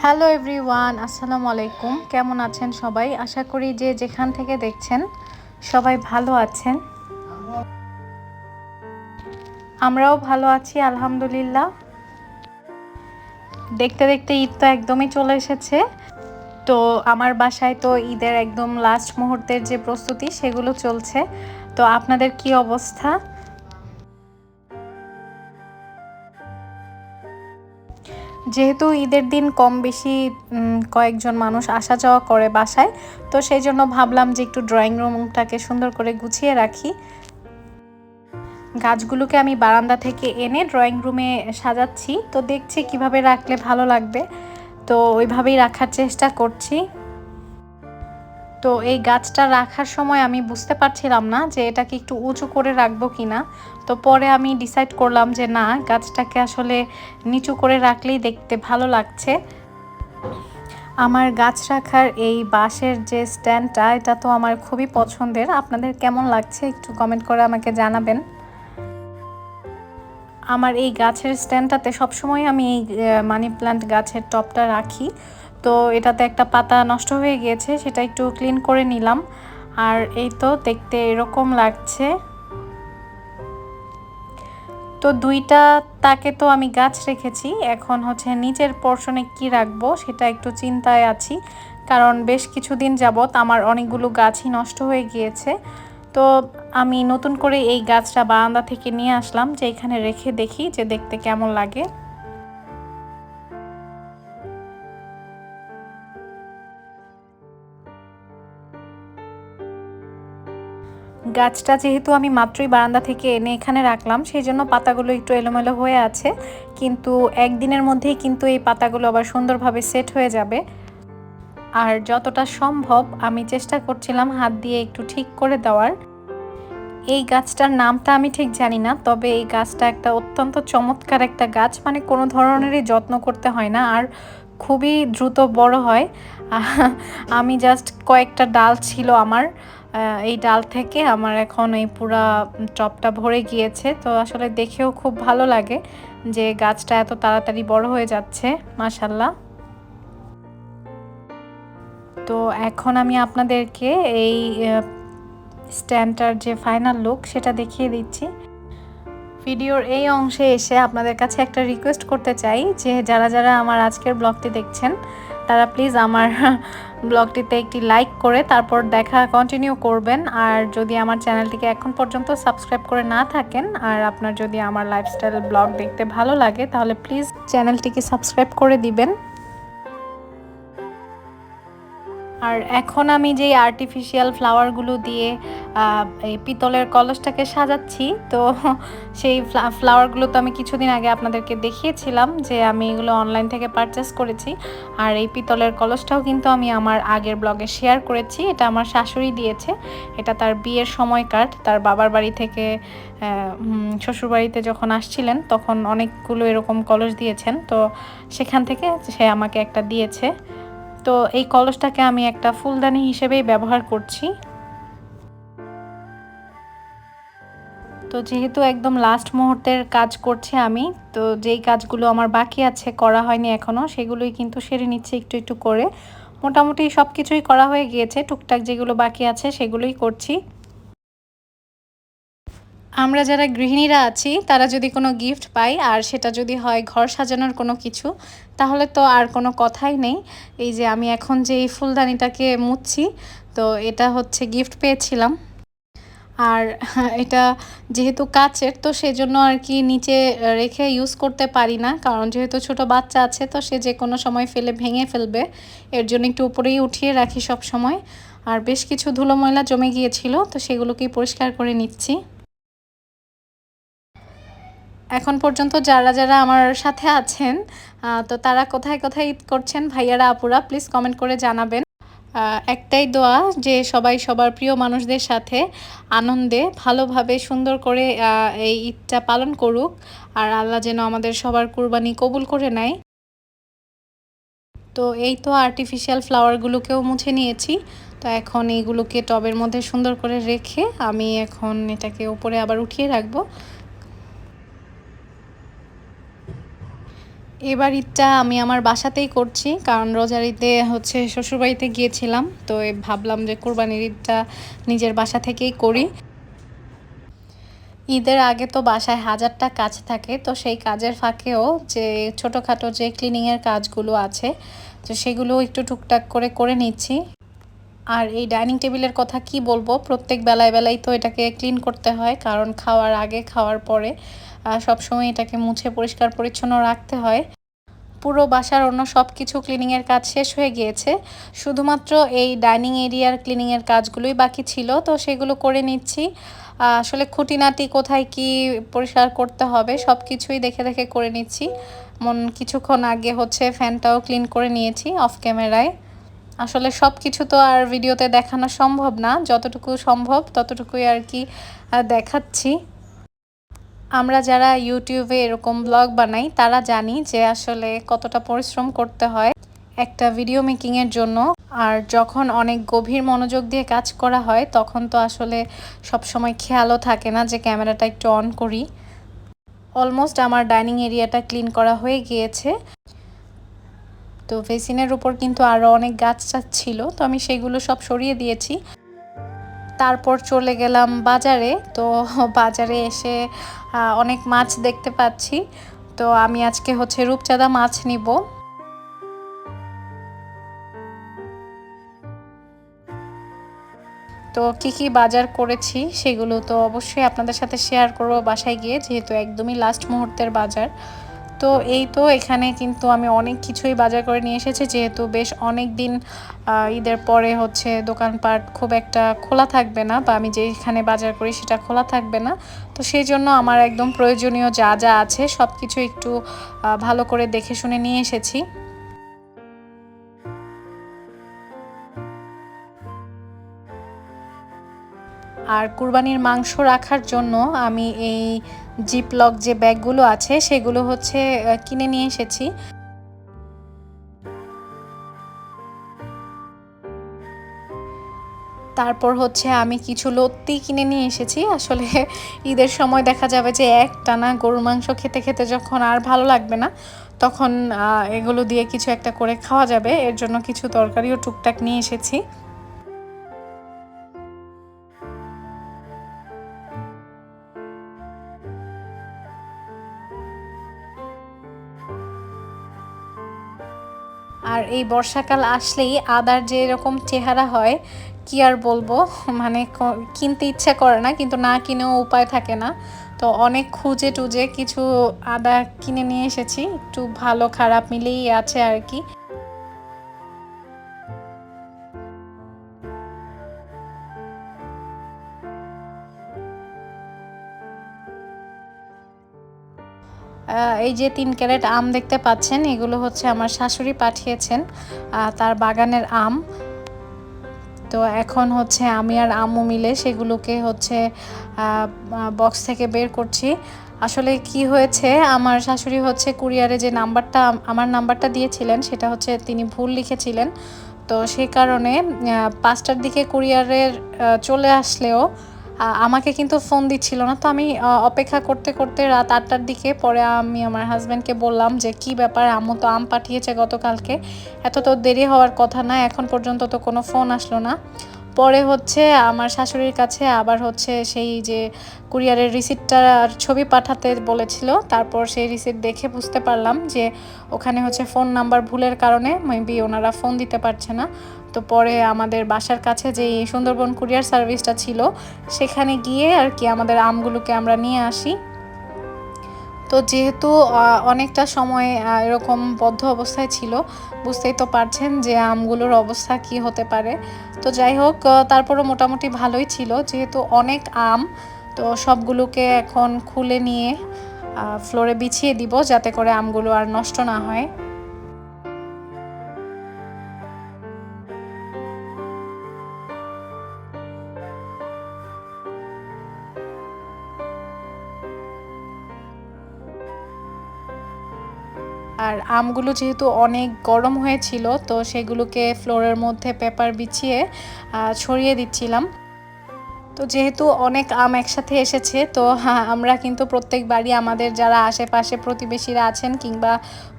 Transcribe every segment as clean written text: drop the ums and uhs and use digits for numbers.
Hello everyone, আসসালামু আলাইকুম। কেমন আছেন সবাই? আশা করি যে যেখান থেকে দেখছেন সবাই ভালো আছেন। আমরাও ভালো আছি আলহামদুলিল্লাহ। দেখতে দেখতে ঈদ তো একদমই চলে এসেছে। তো আমার বাসায় তো ঈদের একদম লাস্ট মুহূর্তের যে প্রস্তুতি সেগুলো চলছে। তো আপনাদের কি অবস্থা? যেহেতু ঈদের দিন কম বেশি কয়েকজন মানুষ আসা যাওয়া করে বাসায়, তো সেই জন্য ভাবলাম যে একটু ড্রয়িং রুমটাকে সুন্দর করে গুছিয়ে রাখি। গাছগুলোকে আমি বারান্দা থেকে এনে ড্রয়িং রুমে সাজাচ্ছি। তো দেখছি কিভাবে রাখলে ভালো লাগবে, তো ওইভাবেই রাখার চেষ্টা করছি। তো এই গাছটা রাখার সময় আমি বুঝতে পারছিলাম না যে এটাকে একটু উঁচু করে রাখবো কিনা। তো পরে আমি ডিসাইড করলাম যে না, গাছটাকে আসলে নিচু করে রাখলেই দেখতে ভালো লাগছে। আমার গাছ রাখার এই বাঁশের যে স্ট্যান্ডটা, এটা তো আমার খুবই পছন্দের। আপনাদের কেমন লাগছে একটু কমেন্ট করে আমাকে জানাবেন। আমার এই গাছের স্ট্যান্ডটাতে সবসময় আমি এই মানি প্ল্যান্ট গাছের টবটা রাখি। তো এটাতে একটা পাতা নষ্ট হয়ে গিয়েছে, সেটা একটু ক্লিন করে নিলাম। আর এই তো দেখতে এরকম লাগছে। তো দুইটা তাকে তো আমি গাছ রেখেছি, এখন হচ্ছে নিচের পোর্শনে কি রাখবো সেটা একটু চিন্তায় আছি। কারণ বেশ কিছুদিন যাবৎ আমার অনেকগুলো গাছই নষ্ট হয়ে গিয়েছে। তো আমি নতুন করে এই গাছটা বারান্দা থেকে নিয়ে আসলাম, যে এখানে রেখে দেখি যে দেখতে কেমন লাগে। গাছটা যেহেতু আমি মাত্রই বারান্দা থেকে এনে এখানে রাখলাম, সেই জন্য পাতাগুলো একটু এলোমেলো হয়ে আছে, কিন্তু একদিনের মধ্যেই কিন্তু এই পাতাগুলো আবার সুন্দরভাবে সেট হয়ে যাবে। আর যতটা সম্ভব আমি চেষ্টা করছিলাম হাত দিয়ে একটু ঠিক করে দেওয়ার। এই গাছটার নামটা আমি ঠিক জানি না, তবে এই গাছটা একটা অত্যন্ত চমৎকার একটা গাছ, মানে কোনো ধরনেরই যত্ন করতে হয় না, আর খুবই দ্রুত বড় হয়। আমি জাস্ট কয়েকটা ডাল ছিল আমার, এই ডাল থেকে আমার এখন এই পুরা টবটা ভরে গিয়েছে। তো আসলে দেখেও খুব ভালো লাগে যে গাছটা এত তাড়াতাড়ি বড় হয়ে যাচ্ছে, মাশাল্লাহ। তো এখন আমি আপনাদেরকে এই স্ট্যান্ডটার যে ফাইনাল লুক সেটা দেখিয়ে দিচ্ছি। ভিডিওর এই অংশে এসে আপনাদের কাছে একটা রিকোয়েস্ট করতে চাই যে যারা যারা আমার আজকের ব্লগটি দেখছেন তারা প্লিজ আমার ব্লগটিতে একটি লাইক করে তারপর দেখা কন্টিনিউ করবেন। আর যদি আমার চ্যানেলটিকে এখন পর্যন্ত সাবস্ক্রাইব করে না থাকেন, আর আপনার যদি আমার লাইফস্টাইল ব্লগ দেখতে ভালো লাগে, তাহলে প্লিজ চ্যানেলটিকে সাবস্ক্রাইব করে দিবেন। আর এখন আমি যেই আর্টিফিশিয়াল ফ্লাওয়ারগুলো দিয়ে এই পিতলের কলসটাকে সাজাচ্ছি, তো সেই ফ্লাওয়ারগুলো তো আমি কিছুদিন আগে আপনাদেরকে দেখিয়েছিলাম যে আমি এগুলো অনলাইন থেকে পারচেস করেছি। আর এই পিতলের কলসটাও কিন্তু আমি আমার আগের ব্লগে শেয়ার করেছি। এটা আমার শাশুড়ি দিয়েছে, এটা তার বিয়ের সময়কার, তার বাবার বাড়ি থেকে শ্বশুরবাড়িতে যখন আসছিলেন তখন অনেকগুলো এরকম কলস দিয়েছেন, তো সেখান থেকে সে আমাকে একটা দিয়েছে। তো এই কলসটাকে আমি একটা ফুলদানি হিসেবেই ব্যবহার করছি। তো যেহেতু একদম লাস্ট মুহূর্তের কাজ করছি আমি, তো যেই কাজগুলো আমার বাকি আছে করা হয়নি এখনও, সেগুলোই কিন্তু সেরে নিচ্ছে একটু একটু করে। মোটামুটি সব কিছুই করা হয়ে গিয়েছে, টুকটাক যেগুলো বাকি আছে সেগুলোই করছি। আমরা যারা গৃহিণীরা আছি তারা যদি কোনো গিফট পাই, আর সেটা যদি হয় ঘর সাজানোর কোনো কিছু, তাহলে তো আর কোনো কথাই নেই। এই যে আমি এখন যে এই ফুলদানিটাকে মুছছি, তো এটা হচ্ছে গিফট পেয়েছিলাম। আর এটা যেহেতু কাচের, তো সেজন্য আর কি নিচে রেখে ইউজ করতে পারি না, কারণ যেহেতু ছোট বাচ্চা আছে তো সে যে কোনো সময় ফেলে ভেঙে ফেলবে, এর জন্য একটু উপরেই উঠিয়ে রাখি সব সময়। আর বেশ কিছু ধুলো ময়লা জমে গিয়েছিল, তো সেগুলোকেই পরিষ্কার করে নিচ্ছি। এখন পর্যন্ত যারা যারা আমার সাথে আছেন, তো তারা কোথায় কোথায় ঈদ করছেন ভাইয়ারা আপুরা, প্লিজ কমেন্ট করে জানাবেন। একটাই দোয়া যে সবাই সবার প্রিয় মানুষদের সাথে আনন্দে ভালোভাবে সুন্দর করে এই ঈদটা পালন করুক, আর আল্লাহ যেন আমাদের সবার কুরবানি কবুল করে নেয়। তো এই তো আর্টিফিশিয়াল ফ্লাওয়ারগুলোকেও মুছে নিয়েছি। তো এখন এইগুলোকে টবের মধ্যে সুন্দর করে রেখে আমি এখন এটাকে উপরে আবার উঠিয়ে রাখবো। এবার ঈদটা আমি আমার বাসাতেই করছি, কারণ রোজার ঈদে হচ্ছে শ্বশুরবাড়িতে গিয়েছিলাম, তো ভাবলাম যে কোরবানির ঈদটা নিজের বাসা থেকেই করি। ঈদের আগে তো বাসায় হাজারটা কাজ থাকে, তো সেই কাজের ফাঁকেও যে ছোটোখাটো যে ক্লিনিংয়ের কাজগুলো আছে, তো সেগুলো একটু টুকটাক করে করে নিচ্ছি। আর এই ডাইনিং টেবিলের কথা কি বলবো, প্রত্যেক বেলায় বেলায় তো এটাকে ক্লিন করতে হয়, কারণ খাওয়ার আগে খাওয়ার পরে সবসময় এটাকে মুছে পরিষ্কার পরিচ্ছন্ন রাখতে হয়। পুরো বাসার অন্য সব কিছু ক্লিনিংয়ের কাজ শেষ হয়ে গিয়েছে, শুধুমাত্র এই ডাইনিং এরিয়ার ক্লিনিংয়ের কাজগুলোই বাকি ছিল, তো সেগুলো করে নিচ্ছি। আসলে খুঁটিনাটি কোথায় কি পরিষ্কার করতে হবে সব কিছুই দেখে দেখে করে নিচ্ছি। কিছুক্ষণ আগে হচ্ছে ফ্যানটাও ক্লিন করে নিয়েছি অফ ক্যামেরায়। আসলে সব কিছু তো আর ভিডিওতে দেখানো সম্ভব না, যতটুকু সম্ভব ততটুকুই আর কি দেখাচ্ছি। আমরা যারা ইউটিউবে এরকম ব্লগ বানাই তারা জানি যে আসলে কতটা পরিশ্রম করতে হয় একটা ভিডিও মেকিংয়ের জন্য। আর যখন অনেক গভীর মনোযোগ দিয়ে কাজ করা হয় তখন তো আসলে সব সময় খেয়ালও থাকে না যে ক্যামেরাটা একটু অন করি। অলমোস্ট আমার ডাইনিং এরিয়াটা ক্লিন করা হয়ে গিয়েছে। তো বেসিনের উপর কিন্তু আরও অনেক গাছ টাছ ছিল, তো আমি সেগুলো সব সরিয়ে দিয়েছি। তারপর চলে গেলাম বাজারে। তো বাজারে এসে অনেক মাছ দেখতে পাচ্ছি, তো আমি আজকে হচ্ছে রূপচাঁদা মাছ নিব। তো কি কি বাজার করেছি সেগুলো তো অবশ্যই আপনাদের সাথে শেয়ার করব বাসায় গিয়ে, যেহেতু একদমই লাস্ট মুহূর্তের বাজার। তো এই তো এখানে কিন্তু আমি অনেক কিছুই বাজার করে নিয়ে এসেছি, যেহেতু বেশ অনেক দিন ঈদের পরে হচ্ছে দোকানপাট খুব একটা খোলা থাকবে না, বা আমি যেখানে বাজার করি সেটা খোলা থাকবে না। তো সেই জন্য আমার একদম প্রয়োজনীয় যা যা আছে সব কিছু একটু ভালো করে দেখে শুনে নিয়ে এসেছি। আর কুরবানির মাংস রাখার জন্য আমি এই জিপলক যে ব্যাগগুলো আছে সেগুলো হচ্ছে কিনে নিয়ে এসেছি। তারপর হচ্ছে আমি কিছু লত্তি কিনে নিয়ে এসেছি। আসলে ঈদের সময় দেখা যাবে যে একটানা গরুর মাংস খেতে খেতে যখন আর ভালো লাগবে না, তখন এগুলো দিয়ে কিছু একটা করে খাওয়া যাবে, এর জন্য কিছু তরকারিও টুকটাক নিয়ে এসেছি। আর এই বর্ষাকাল আসলেই আদার যে এরকম চেহারা হয় কি আর বলবো, মানে কিনতে ইচ্ছা করে না, কিন্তু না কিনেও উপায় থাকে না। তো অনেক খুঁজে টুজে কিছু আদা কিনে নিয়ে এসেছি, একটু ভালো খারাপ মিলেই আছে আর কি। এই যে 3 ক্যারেট আম দেখতে পাচ্ছেন, এগুলো হচ্ছে আমার শাশুড়ি পাঠিয়েছেন, তার বাগানের আম। তো এখন হচ্ছে আমি আর আম্মু মিলে সেগুলোকে হচ্ছে বক্স থেকে বের করছি। আসলে কি হয়েছে, আমার শাশুড়ি হচ্ছে কুরিয়ারে যে নাম্বারটা আমার নাম্বারটা দিয়েছিলেন সেটা হচ্ছে তিনি ভুল লিখেছিলেন। তো সেই কারণে 5টার দিকে কুরিয়ারের চলে আসলেও আমাকে কিন্তু ফোন দিচ্ছিল না। তো আমি অপেক্ষা করতে করতে রাত 8টার দিকে পরে আমি আমার হাজব্যান্ডকে বললাম যে কি ব্যাপার, আম্মু তো আম পাঠিয়েছে গতকালকে, এত তো দেরি হওয়ার কথা না, এখন পর্যন্ত তো কোনো ফোন আসলো না। পরে হচ্ছে আমার শাশুড়ির কাছে আবার হচ্ছে সেই যে কুরিয়ারের রিসিপ্টটার ছবি পাঠাতে বলেছিল, তারপর সেই রিসিপ্ট দেখে বুঝতে পারলাম যে ওখানে হচ্ছে ফোন নাম্বার ভুলের কারণে মেবি ওনারা ফোন দিতে পারছে না। তো পরে আমাদের বাসার কাছে যে সুন্দরবন কুরিয়ার সার্ভিসটা ছিল সেখানে গিয়ে আর কি আমাদের আমগুলোকে আমরা নিয়ে আসি। তো যেহেতু অনেকটা সময় এরকম বদ্ধ অবস্থায় ছিল, বুঝতেই তো পারছেন যে আমগুলোর অবস্থা কি হতে পারে। তো যাই হোক, তারপরও মোটামুটি ভালোই ছিল, যেহেতু অনেক আম। তো সবগুলোকে এখন খুলে নিয়ে ফ্লোরে বিছিয়ে দিব যাতে করে আমগুলো আর নষ্ট না হয়। আর আমগুলো যেহেতু অনেক গরম হয়েছিল, তো সেগুলোকে ফ্লোরের মধ্যে পেপার বিছিয়ে ছড়িয়ে দিচ্ছিলাম। তো তো যেহেতু অনেক আম একসাথে এসেছে, তো হ্যাঁ, আমরা কিন্তু প্রত্যেকবারই আমাদের যারা আশেপাশে প্রতিবেশীরা আছেন কিংবা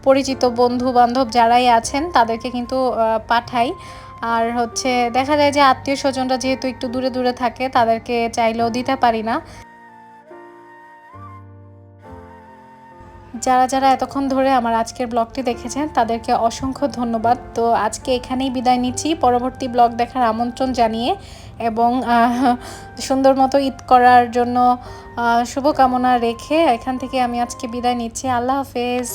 পরিচিত বন্ধু বান্ধব যারাই আছেন তাদেরকে কিন্তু পাঠাই। আর হচ্ছে দেখা যায় যে আত্মীয় স্বজনরা যেহেতু একটু দূরে দূরে থাকে, তাদেরকে চাইলেও দিতে পারি না। যারা যারা এতক্ষণ ধরে আমার আজকের ব্লগটি দেখেছেন তাদেরকে অসংখ্য ধন্যবাদ। তো আজকে এখানেই বিদায় নিচ্ছি, পরবর্তী ব্লগ দেখার আমন্ত্রণ জানিয়ে এবং সুন্দর মতো ঈদ করার জন্য শুভকামনা রেখে এখান থেকে আমি আজকে বিদায় নিচ্ছি। আল্লাহ হাফেজ।